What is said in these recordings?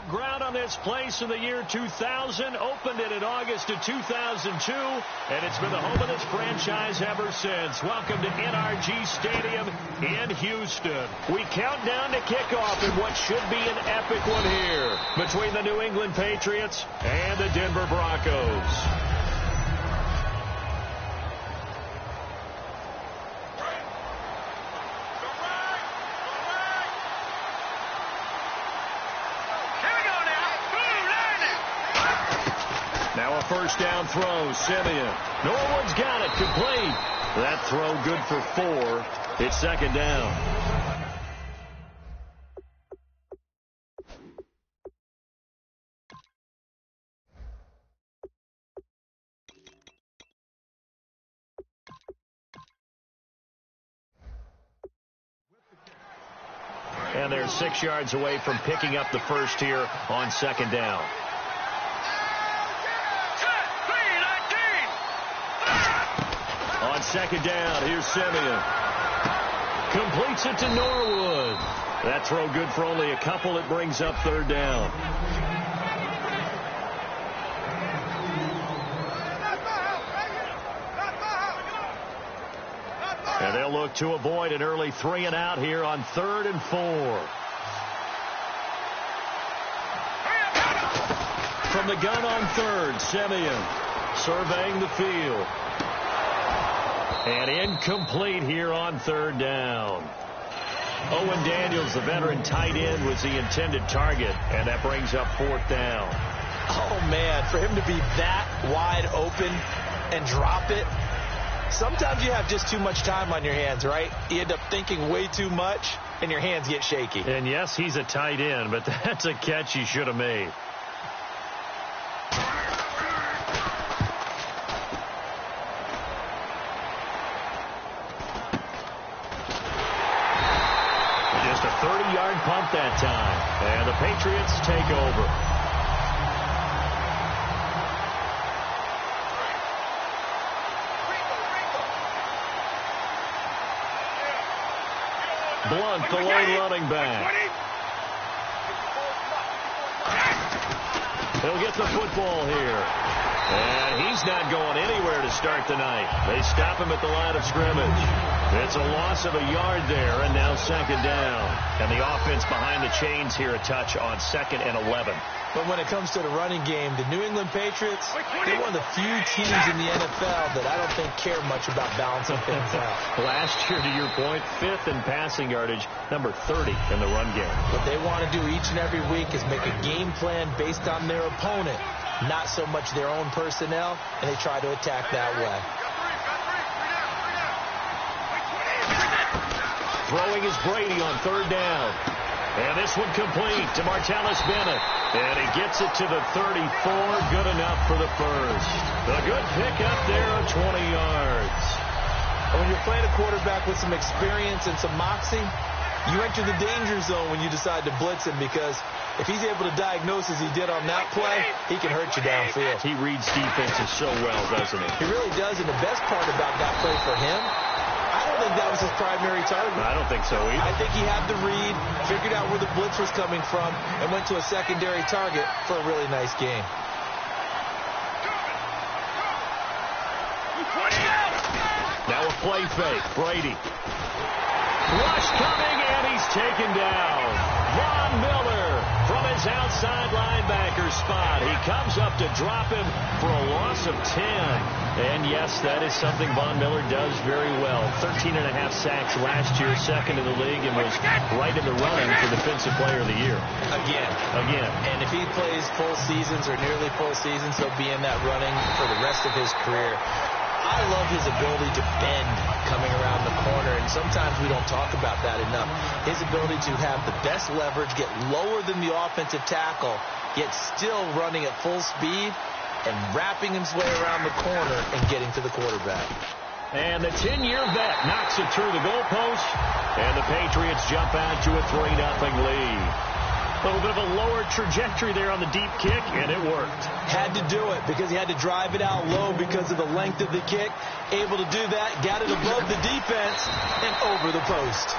Broke ground on this place in the year 2000, opened it in August of 2002, and it's been the home of this franchise ever since. Welcome to NRG Stadium in Houston. We count down to kickoff in what should be an epic one here between the New England Patriots and the Denver Broncos. Now a first down throw, Simeon. Norwood's got it, complete. That throw good for 4. It's second down. And they're 6 yards away from picking up the first here on second down. On second down, here's Simeon. Completes it to Norwood. That throw good for only a couple. It brings up third down. And they'll look to avoid an early 3 and out here on 3rd and 4. From the gun on 3rd, Simeon surveying the field. And incomplete here on 3rd down. Owen Daniels, the veteran tight end, was the intended target, and that brings up 4th down. Oh, man, for him to be that wide open and drop it, sometimes you have just too much time on your hands, right? You end up thinking way too much, and your hands get shaky. And, yes, he's a tight end, but that's a catch he should have made. Just a 30-yard pump that time. And the Patriots take over. Blunt, the lone running back. He'll get the football here. And he's not going anywhere to start the night. They stop him at the line of scrimmage. It's a loss of a yard there, and now second down. And the offense behind the chains here a touch on 2nd and 11. But when it comes to the running game, the New England Patriots, they're one of the few teams in the NFL that I don't think care much about balancing things out. Last year, to your point, 5th in passing yardage, number 30 in the run game. What they want to do each and every week is make a game plan based on their opponent, not so much their own personnel, and they try to attack that way. Throwing is Brady on 3rd down. And this one complete to Martellus Bennett. And he gets it to the 34. Good enough for the first. A good pickup there of 20 yards. And when you're playing a quarterback with some experience and some moxie, you enter the danger zone when you decide to blitz him, because if he's able to diagnose as he did on that play, he can hurt you downfield. He reads defenses so well, doesn't he? He really does, and the best part about that play for him, I don't think that was his primary target. I don't think so either. I think he had the read, figured out where the blitz was coming from, and went to a secondary target for a really nice game. Now a play fake. Brady. Rush coming, and he's taken down. Von Miller from his outside linebacker spot. He comes up to drop him for a loss of 10. And, yes, that is something Von Miller does very well. 13.5 sacks last year, 2nd in the league, and was right in the running for Defensive Player of the Year. Again. And if he plays full seasons or nearly full seasons, he'll be in that running for the rest of his career. I love his ability to bend coming around the corner, and sometimes we don't talk about that enough. His ability to have the best leverage, get lower than the offensive tackle, yet still running at full speed and wrapping his way around the corner and getting to the quarterback. And the 10-year vet knocks it through the goalpost, and the Patriots jump out to a 3-0 lead. A little bit of a lower trajectory there on the deep kick, and it worked. Had to do it because he had to drive it out low because of the length of the kick. Able to do that, got it above the defense and over the post.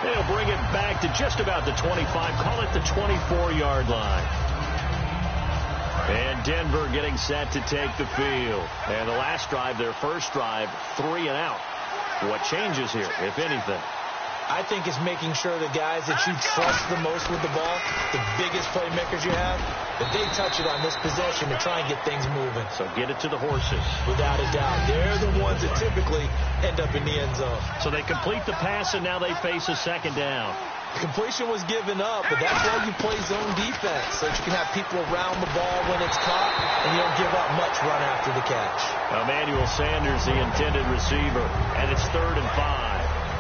They'll bring it back to just about the 25, call it the 24-yard line. And Denver getting set to take the field. And the last drive, their first drive, 3 and out. What changes here, if anything? I think it's making sure the guys that you trust the most with the ball, the biggest playmakers you have, that they touch it on this possession to try and get things moving. So get it to the horses. Without a doubt. They're the ones that typically end up in the end zone. So they complete the pass, and now they face a second down. Completion was given up, but that's why you play zone defense, so that you can have people around the ball when it's caught, and you don't give up much run after the catch. Emmanuel Sanders, the intended receiver, and it's 3rd and 5.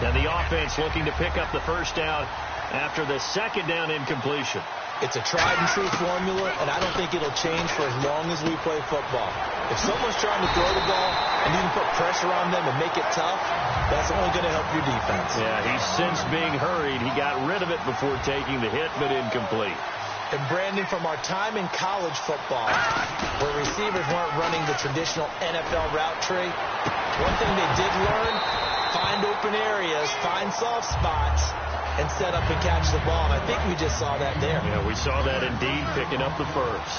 And the offense looking to pick up the first down after the second down incompletion. It's a tried-and-true formula, and I don't think it'll change for as long as we play football. If someone's trying to throw the ball and you can put pressure on them and make it tough, that's only going to help your defense. Yeah, he's since being hurried. He got rid of it before taking the hit, but incomplete. And Brandon, from our time in college football, where receivers weren't running the traditional NFL route tree, one thing they did learn, find open areas, find soft spots, and set up and catch the ball. And I think we just saw that there. Yeah, we saw that indeed, picking up the first.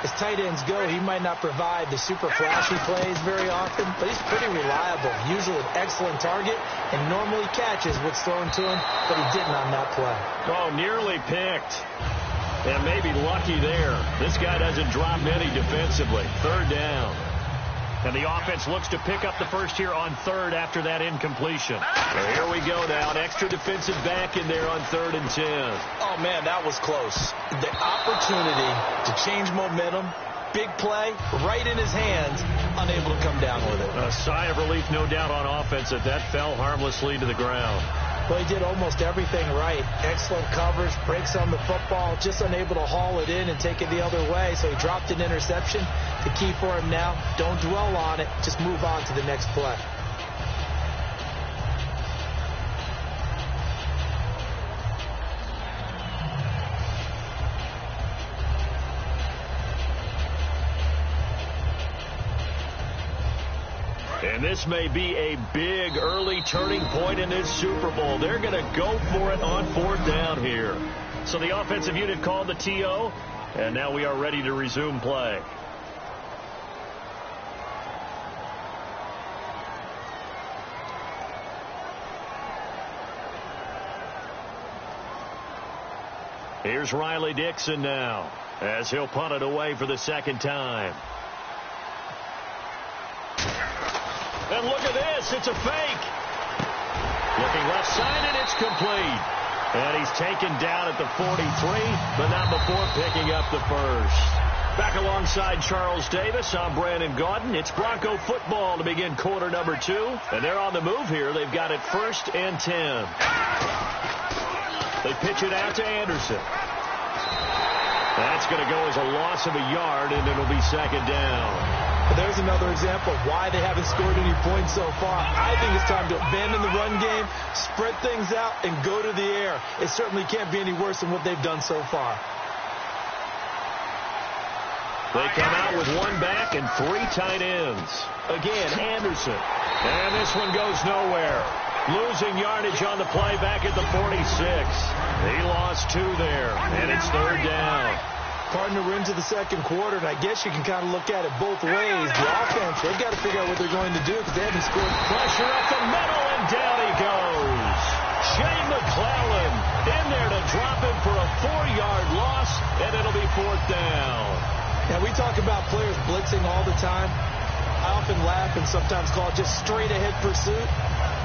As tight ends go, he might not provide the super flashy plays very often, but he's pretty reliable, usually an excellent target, and normally catches what's thrown to him, but he didn't on that play. Oh, nearly picked. And maybe lucky there. This guy doesn't drop many defensively. 3rd down. And the offense looks to pick up the first here on 3rd after that incompletion. So here we go now. An extra defensive back in there on 3rd and 10. Oh, man, that was close. The opportunity to change momentum, big play, right in his hands, unable to come down with it. A sigh of relief, no doubt, on offense that fell harmlessly to the ground. Well, he did almost everything right. Excellent coverage, breaks on the football, just unable to haul it in and take it the other way. So he dropped an interception. The key for him now, don't dwell on it. Just move on to the next play. And this may be a big early turning point in this Super Bowl. They're going to go for it on 4th down here. So the offensive unit called the TO, and now we are ready to resume play. Here's Riley Dixon now, as he'll punt it away for the second time. And look at this. It's a fake. Looking left side, and it's complete. And he's taken down at the 43, but not before picking up the first. Back alongside Charles Davis, I'm Brandon Gaudin. It's Bronco football to begin quarter number 2. And they're on the move here. They've got it 1st and 10. They pitch it out to Anderson. That's going to go as a loss of a yard, and it'll be second down. There's another example of why they haven't scored any points so far. I think it's time to abandon the run game, spread things out, and go to the air. It certainly can't be any worse than what they've done so far. They come out with 1 back and 3 tight ends. Again, Anderson. And this one goes nowhere. Losing yardage on the play back at the 46. He lost 2 there, and it's 3rd down. Partner, we're into the second quarter, and I guess you can kind of look at it both ways. The offense, they've got to figure out what they're going to do because they haven't scored. Pressure up the middle, and down he goes. Shane McClellan in there to drop him for a 4-yard loss, and it'll be 4th down. Now, we talk about players blitzing all the time. I often laugh and sometimes call it just straight-ahead pursuit.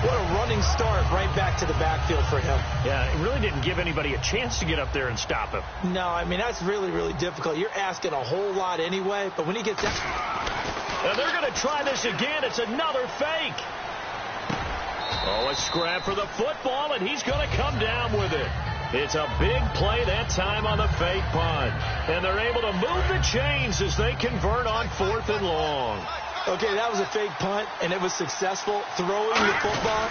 What a running start right back to the backfield for him. Yeah, it really didn't give anybody a chance to get up there and stop him. No, I mean, that's really, really difficult. You're asking a whole lot anyway, but when he gets that... And they're going to try this again. It's another fake. Oh, a scrap for the football, and he's going to come down with it. It's a big play that time on the fake punt. And they're able to move the chains as they convert on 4th and long. Okay, that was a fake punt, and it was successful. Throwing the football,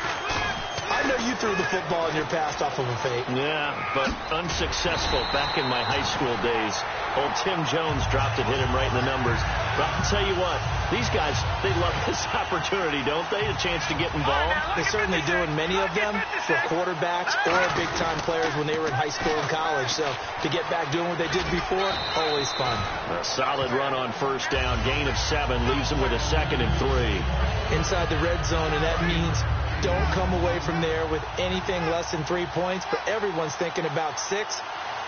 I I know you threw the football in your past off of a fake. Yeah, but unsuccessful back in my high school days. Old Tim Jones dropped it, hit him right in the numbers. But I'll tell you what, these guys, they love this opportunity, don't they? A chance to get involved. They certainly do, and many of them were quarterbacks or big-time players when they were in high school and college. So to get back doing what they did before, always fun. A solid run on first down. Gain of 7 leaves them with a 2nd and 3. Inside the red zone, and that means don't come away from there with anything less than 3 points, but everyone's thinking about 6.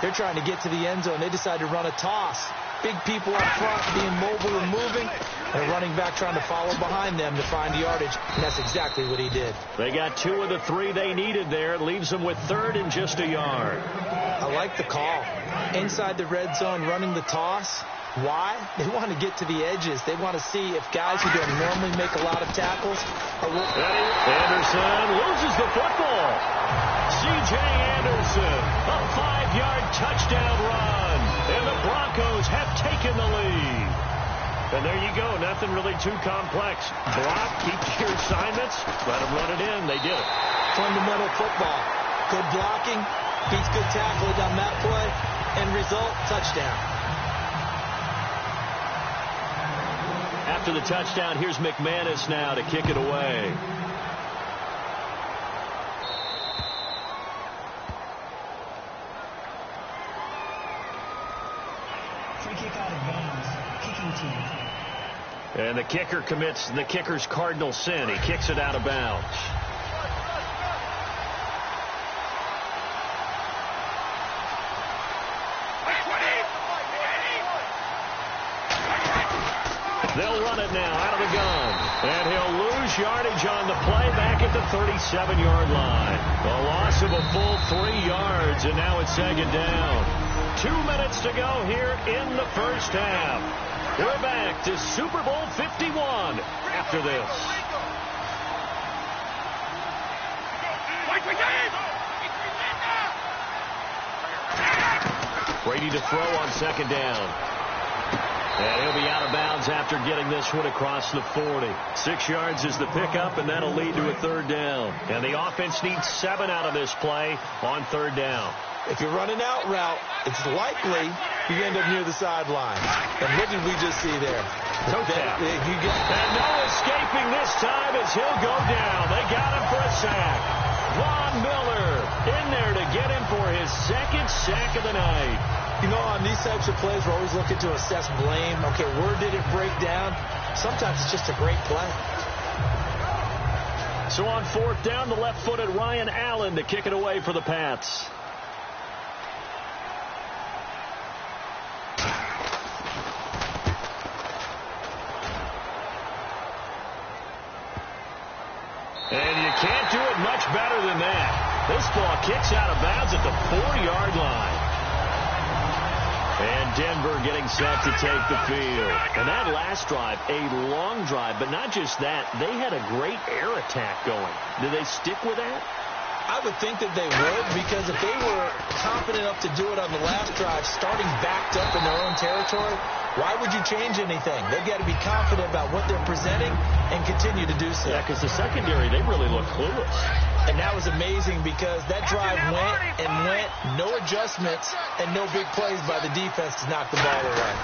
They're trying to get to the end zone. They decide to run a toss. Big people up front being mobile and moving, and a running back trying to follow behind them to find the yardage, and that's exactly what he did. They got 2 of the 3 they needed there. It leaves them with 3rd and just a yard. I like the call. Inside the red zone, running the toss. Why? They want to get to the edges. They want to see if guys who don't normally make a lot of tackles are... Anderson loses the football. C.J. Anderson, a 5-yard touchdown run. And the Broncos have taken the lead. And there you go. Nothing really too complex. Block, keep your assignments, let them run it in. They did it. Fundamental football. Good blocking, beats good tackling on that play. End result, touchdown. After the touchdown, here's McManus now to kick it away. Free kick out of bounds. Kicking team. And the kicker commits the kicker's cardinal sin. He kicks it out of bounds. They'll run it now out of the gun. And he'll lose yardage on the play back at the 37-yard line. A loss of a full 3 yards, and now it's 2nd down. 2 minutes to go here in the first half. We're back to Super Bowl 51 after this. Brady to throw on 2nd down. And he'll be out of bounds after getting this one across the 40. 6 yards is the pickup, and that'll lead to a 3rd down. And the offense needs 7 out of this play on 3rd down. If you're running out route, it's likely you end up near the sideline. And what did we just see there? Toe tap. And no escaping this time as he'll go down. They got him for a sack. Von Miller in there to get him for his 2nd sack of the night. You know, on these types of plays, we're always looking to assess blame. Okay, where did it break down? Sometimes it's just a great play. So on 4th down, the left-footed Ryan Allen to kick it away for the Pats. And you can't do it much better than that. This ball kicks out of bounds at the 4-yard line. And Denver getting set to take the field. And that last drive, a long drive, but not just that. They had a great air attack going. Did they stick with that? I would think that they would, because if they were confident enough to do it on the last drive, starting backed up in their own territory, why would you change anything? They've got to be confident about what they're presenting and continue to do so. Yeah, because the secondary, they really look clueless. And that was amazing because that drive went and went, no adjustments, and no big plays by the defense to knock the ball away.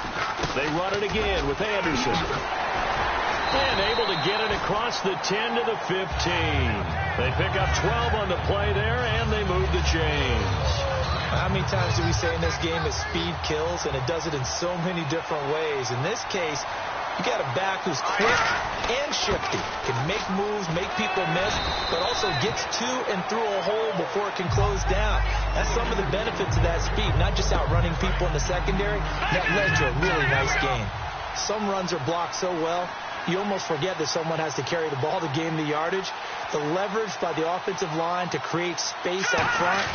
They run it again with Anderson. And able to get it across the 10 to the 15. They pick up 12 on the play there, and they move the chains. How many times do we say in this game that speed kills, and it does it in so many different ways? In this case, you got a back who's quick and shifty, can make moves, make people miss, but also gets to and through a hole before it can close down. That's some of the benefits of that speed, not just outrunning people in the secondary. That led to a really nice game. Some runs are blocked so well, you almost forget that someone has to carry the ball to gain the yardage. The leverage by the offensive line to create space up front,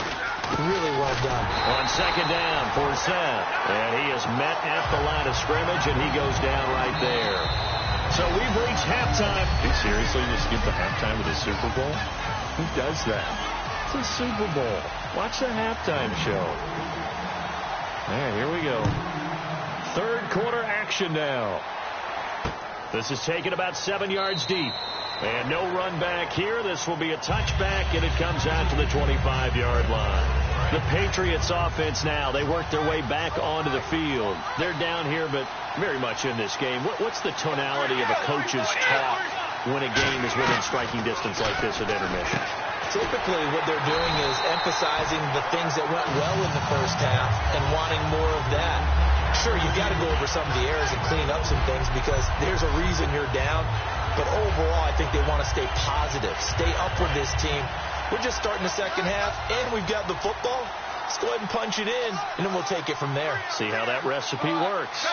really well done. On 2nd down for Seth. And he is met at the line of scrimmage, and he goes down right there. So we've reached halftime. You seriously just skip the halftime of the Super Bowl? Who does that? It's a Super Bowl. Watch the halftime show. All right, here we go. 3rd quarter action now. This is taken about 7 yards deep. And no run back here. This will be a touchback, and it comes out to the 25-yard line. The Patriots offense now, they work their way back onto the field. They're down here, but very much in this game. What's the tonality of a coach's talk when a game is within striking distance like this at intermission? Typically, what they're doing is emphasizing the things that went well in the first half and wanting more of that. Sure, you've got to go over some of the errors and clean up some things because there's a reason you're down. But overall, I think they want to stay positive, stay up with this team. We're just starting the second half, and we've got the football. Let's go ahead and punch it in, and then we'll take it from there. See how that recipe works.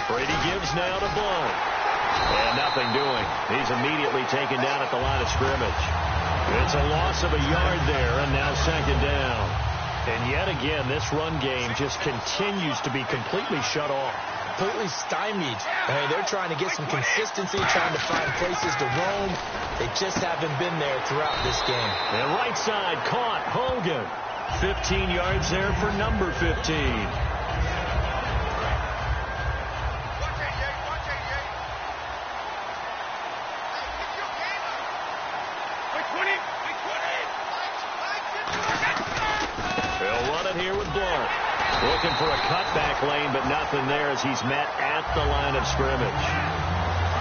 Brady gives now to Blunt. And nothing doing. He's immediately taken down at the line of scrimmage. It's a loss of a yard there, and now second down. And yet again, this run game just continues to be completely shut off. Completely stymied. I mean, they're trying to get some consistency, trying to find places to roam. They just haven't been there throughout this game. And right side caught. Hogan. 15 yards there for number 15. Here with Blunt. Looking for a cutback lane, but nothing there as he's met at the line of scrimmage.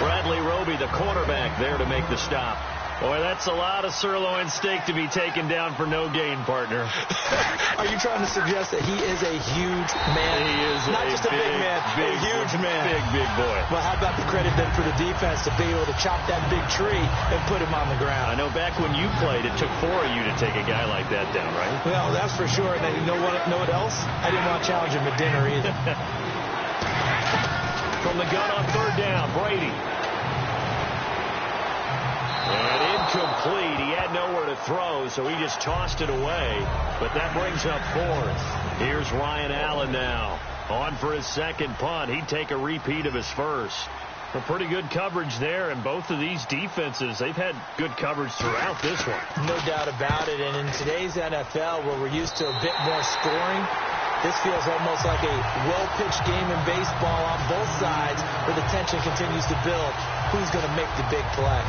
Bradley Roby, the cornerback, there to make the stop. Boy, that's a lot of sirloin steak to be taken down for no gain, partner. Are you trying to suggest that he is a huge man? He is not just a big man, a huge man. Big boy. Well, how about the credit then for the defense to be able to chop that big tree and put him on the ground? I know back when you played, it took 4 of you to take a guy like that down, right? Well, that's for sure. And you know what else? I didn't want to challenge him at dinner either. From the gun on third down, Brady. And incomplete. He had nowhere to throw, so he just tossed it away. But that brings up fourth. Here's Ryan Allen now. On for his second punt. He'd take a repeat of his first. A pretty good coverage there, and both of these defenses, they've had good coverage throughout this one. No doubt about it. And in today's NFL, where we're used to a bit more scoring, this feels almost like a well-pitched game in baseball on both sides where the tension continues to build. Who's going to make the big play?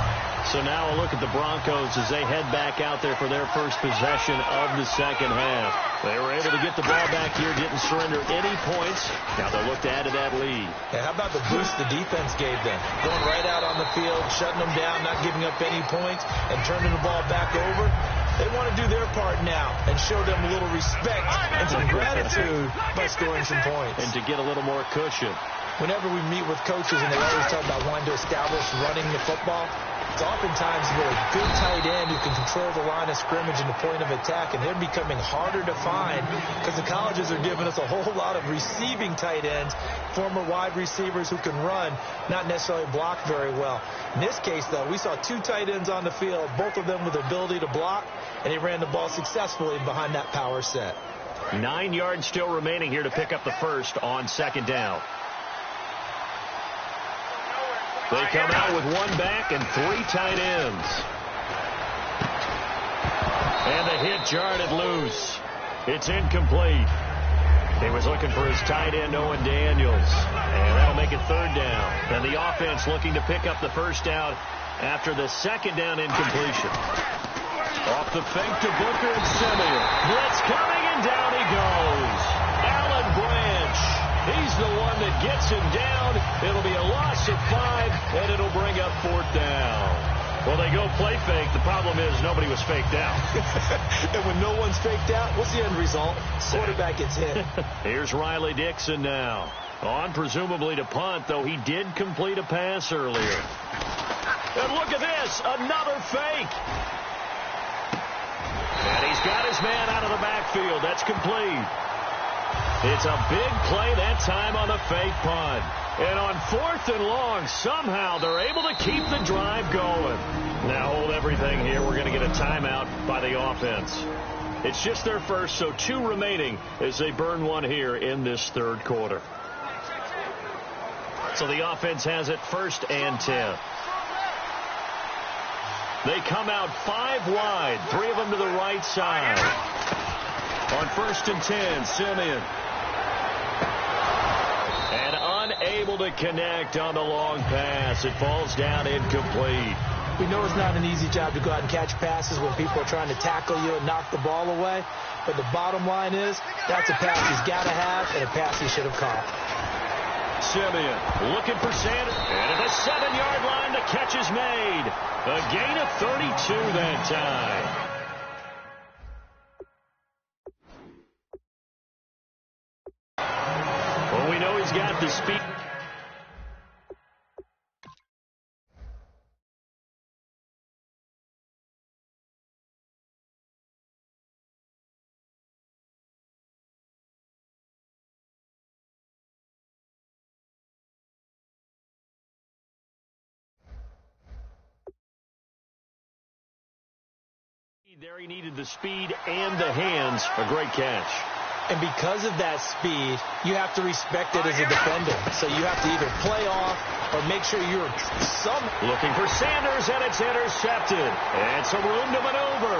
So now a look at the Broncos as they head back out there for their first possession of the second half. They were able to get the ball back here, didn't surrender any points. Now they'll look to add to that lead. Yeah, how about the boost the defense gave them? Going right out on the field, shutting them down, not giving up any points, and turning the ball back over. They want to do their part now and show them a little respect and some gratitude by scoring some points. And to get a little more cushion. Whenever we meet with coaches and they always talk about wanting to establish running the football, it's oftentimes with a good tight end who can control the line of scrimmage and the point of attack, and they're becoming harder to find because the colleges are giving us a whole lot of receiving tight ends, former wide receivers who can run, not necessarily block very well. In this case, though, we saw two tight ends on the field, both of them with the ability to block, and he ran the ball successfully behind that power set. 9 yards still remaining here to pick up the first on second down. They come out with one back and three tight ends. And the hit jarred it loose. It's incomplete. He was looking for his tight end, Owen Daniels. And that'll make it third down. And the offense looking to pick up the first down after the second down incompletion. Off the fake to Booker and Simeon. Blitz coming, and down he goes. Alan Branch. He's the one that gets him down. It'll be a loss of 5, and it'll bring up fourth down. Well, they go play fake. The problem is nobody was faked out. And when no one's faked out, what's the end result? Quarterback gets hit. Here's Riley Dixon now. On presumably to punt, though he did complete a pass earlier. And look at this, another fake. And he's got his man out of the backfield. That's complete. It's a big play that time on the fake punt. And on fourth and long, somehow they're able to keep the drive going. Now hold everything here. We're going to get a timeout by the offense. It's just their first, so 2 remaining as they burn one here in this third quarter. So the offense has it first and 10. They come out 5 wide, 3 of them to the right side. On first and 10, Simeon. And unable to connect on the long pass. It falls down incomplete. We know it's not an easy job to go out and catch passes when people are trying to tackle you and knock the ball away. But the bottom line is, that's a pass he's got to have and a pass he should have caught. Simeon looking for Sanders. And at the 7-yard line, the catch is made. A gain of 32 that time. Well, we know he's got the speed. There he needed the speed and the hands. A great catch. And because of that speed, you have to respect it as a defender. So you have to either play off or make sure you're looking for Sanders, and it's intercepted. And some room to maneuver.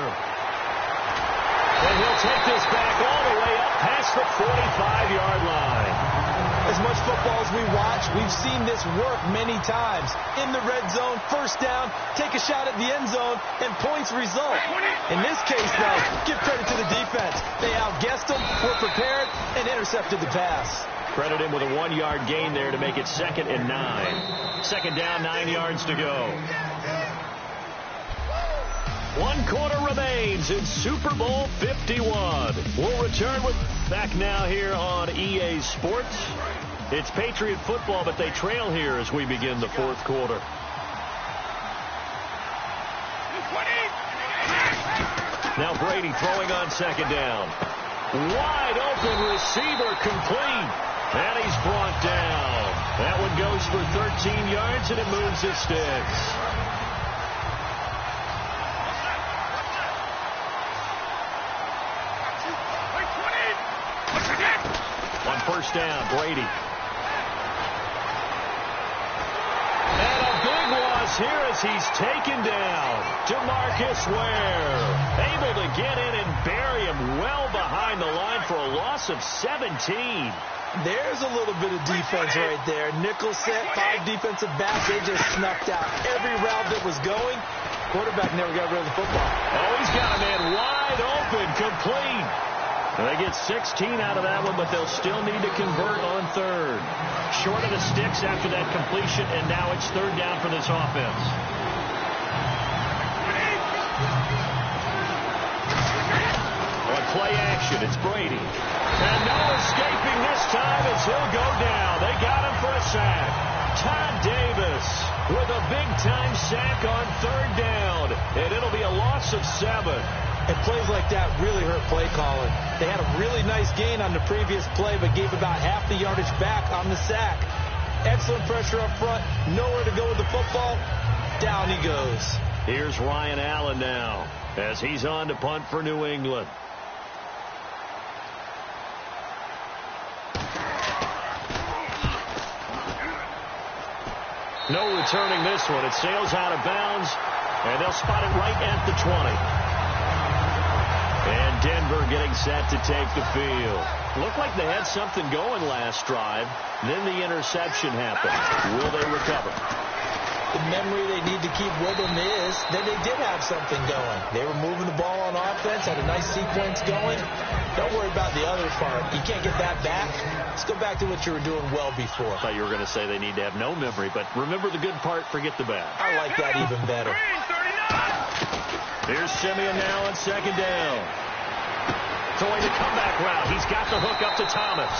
And he'll take this back all the way up past the 45-yard line. As much football as we watch, we've seen this work many times. In the red zone, first down, take a shot at the end zone, and points result. In this case, though, give credit to the defense. They outguessed them, were prepared, and intercepted the pass. Credit him with a 1-yard gain there to make it 2nd and 9. Second down, 9 yards to go. 1 quarter remains in Super Bowl 51. We'll return with back now here on EA Sports. It's Patriot football, but they trail here as we begin the 4th quarter. Now Brady throwing on 2nd down. Wide open receiver complete. And he's brought down. That one goes for 13 yards, and it moves his sticks. On first down, Brady. And a big loss here as he's taken down. DeMarcus Ware able to get in and bury him well behind the line for a loss of 17. There's a little bit of defense right there. Nickel set, 5 defensive backs. They just snuffed out every route that was going. Quarterback never got rid of the football. Oh, he's got a man wide open, complete. And they get 16 out of that one, but they'll still need to convert on 3rd. Short of the sticks after that completion, and now it's 3rd down for this offense. On play action, it's Brady. And no escaping this time as he'll go down. They got him for a sack. Todd Davis with a big-time sack on 3rd down. And it'll be a loss of 7. And plays like that really hurt play calling. They had a really nice gain on the previous play, but gave about half the yardage back on the sack. Excellent pressure up front. Nowhere to go with the football. Down he goes. Here's Ryan Allen now as he's on to punt for New England. No returning this one. It sails out of bounds, and they'll spot it right at the 20. And Denver getting set to take the field. Looked like they had something going last drive. Then the interception happened. Will they recover? The memory they need to keep with them is that they did have something going. They were moving the ball on offense, had a nice sequence going. Don't worry about the other part. You can't get that back. Let's go back to what you were doing well before. I thought you were going to say they need to have no memory, but remember the good part, forget the bad. I like that even better. Here's Simeon now on 2nd down. Throwing the comeback route. He's got the hook up to Thomas.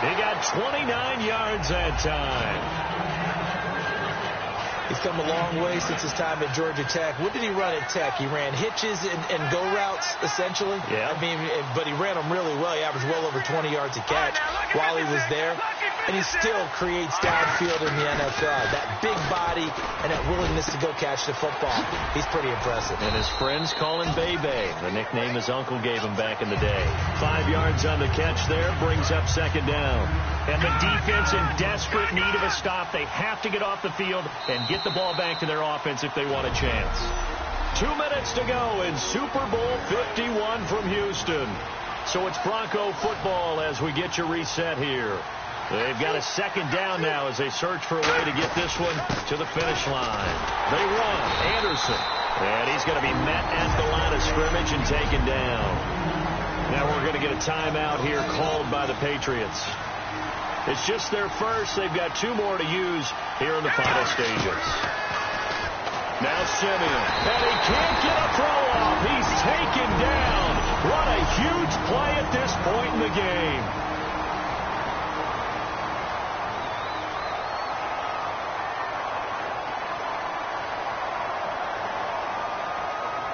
They got 29 yards that time. He's come a long way since his time at Georgia Tech. What did he run at Tech? He ran hitches and go routes, essentially. Yeah. I mean, but he ran them really well. He averaged well over 20 yards a catch while he was there. And he still creates downfield in the NFL. That big body and that willingness to go catch the football. He's pretty impressive. And his friends call him Bebe, the nickname his uncle gave him back in the day. 5 yards on the catch there, brings up 2nd down. And the defense in desperate need of a stop. They have to get off the field and get the ball back to their offense if they want a chance. 2 minutes to go in Super Bowl 51 from Houston. So it's Bronco football as we get you reset here. They've got a second down now as they search for a way to get this one to the finish line. They run. Anderson. And he's going to be met at the line of scrimmage and taken down. Now we're going to get a timeout here called by the Patriots. It's just their first. They've got 2 more to use here in the final stages. Now Simeon. And he can't get a throw off. He's taken down. What a huge play at this point in the game.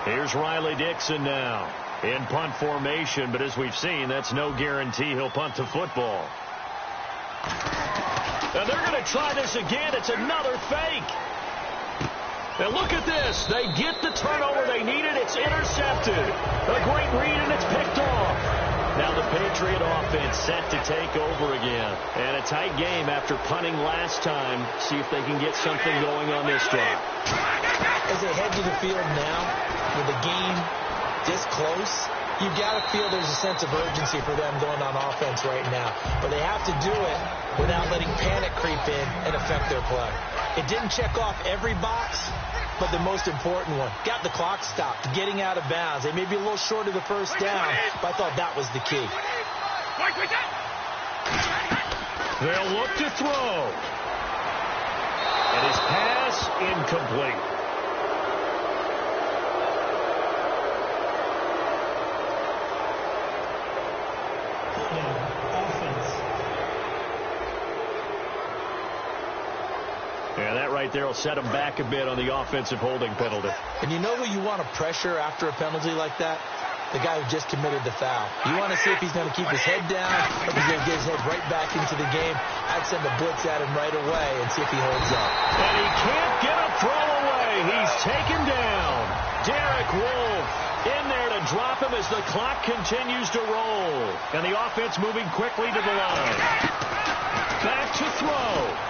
Here's Riley Dixon now in punt formation, but as we've seen, that's no guarantee he'll punt the football. Now they're going to try this again. It's another fake. And look at this. They get the turnover they needed. It's intercepted. A great read, and it's picked off. Now the Patriot offense set to take over again. And a tight game after punting last time. See if they can get something going on this drive. As they head to the field now, with the game this close, you've got to feel there's a sense of urgency for them going on offense right now. But they have to do it without letting panic creep in and affect their play. It didn't check off every box, but the most important one. Got the clock stopped, getting out of bounds. They may be a little short of the first down, but I thought that was the key. They'll look to throw. And his pass incomplete. Yeah, that right there will set him back a bit on the offensive holding penalty. And you know who you want to pressure after a penalty like that? The guy who just committed the foul. You want to see if he's going to keep his head down or if he's going to get his head right back into the game. I'd send a blitz at him right away and see if he holds up. And he can't get a throw away. He's taken down. Derek Wolfe in there to drop him as the clock continues to roll. And the offense moving quickly to the line. Back to throw.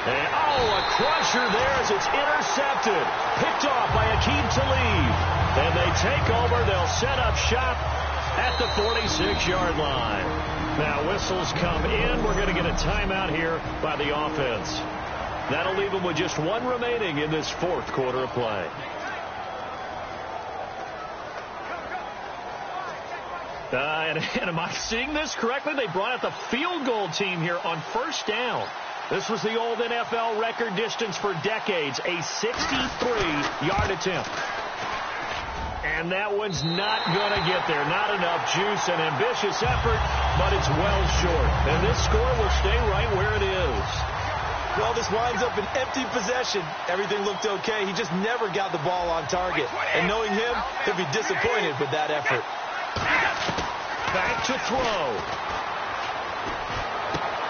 And, a crusher there as it's intercepted. Picked off by Aqib Talib. And they take over. They'll set up shop at the 46-yard line. Now whistles come in. We're going to get a timeout here by the offense. That'll leave them with just 1 remaining in this 4th quarter of play. And am I seeing this correctly? They brought out the field goal team here on first down. This was the old NFL record distance for decades, a 63-yard attempt. And that one's not going to get there. Not enough juice, an ambitious effort, but it's well short. And this score will stay right where it is. Well, this winds up an empty possession. Everything looked okay. He just never got the ball on target. And knowing him, he'll be disappointed with that effort. Back to throw.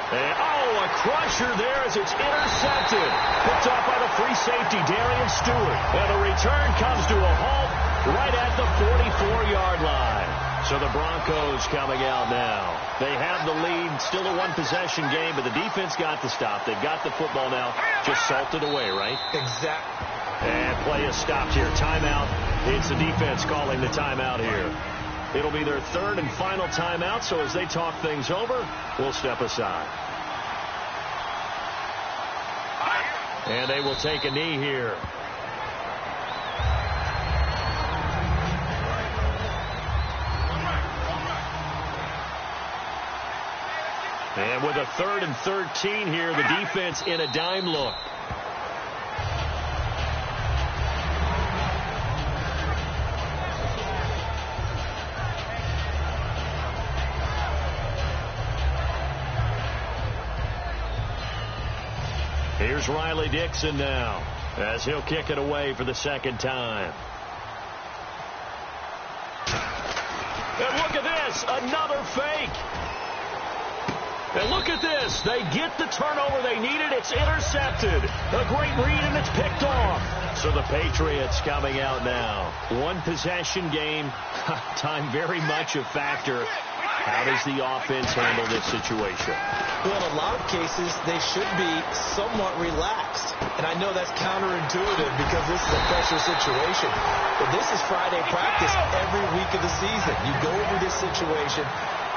And, a crusher there as it's intercepted. Picked off by the free safety, Darian Stewart. And the return comes to a halt right at the 44-yard line. So the Broncos coming out now. They have the lead, still a 1-possession game, but the defense got the stop. They've got the football now, just salted away, right? Exactly. And play is stopped here. Timeout. It's the defense calling the timeout here. It'll be their 3rd and final timeout, so as they talk things over, we'll step aside. And they will take a knee here. And with a 3rd and 13 here, the defense in a dime look. Here's Riley Dixon now as he'll kick it away for the 2nd time. And look at this, another fake. And look at this, they get the turnover they needed. It's intercepted. A great read, and it's picked off. So the Patriots coming out now. 1-possession game, time very much a factor. How does the offense handle this situation? Well, in a lot of cases, they should be somewhat relaxed. And I know that's counterintuitive because this is a pressure situation. But this is Friday practice every week of the season. You go over this situation,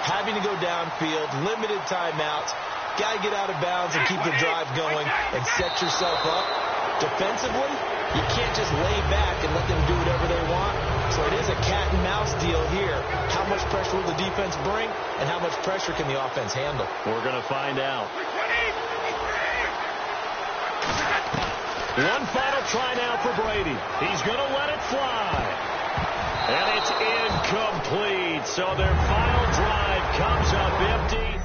having to go downfield, limited timeouts. Got to get out of bounds and keep the drive going and set yourself up. Defensively, you can't just lay back and let them do whatever they want. So it is a cat and mouse deal here. How much pressure will the defense bring, and how much pressure can the offense handle? We're going to find out. One final try now for Brady. He's going to let it fly. And it's incomplete. So their final drive comes up empty.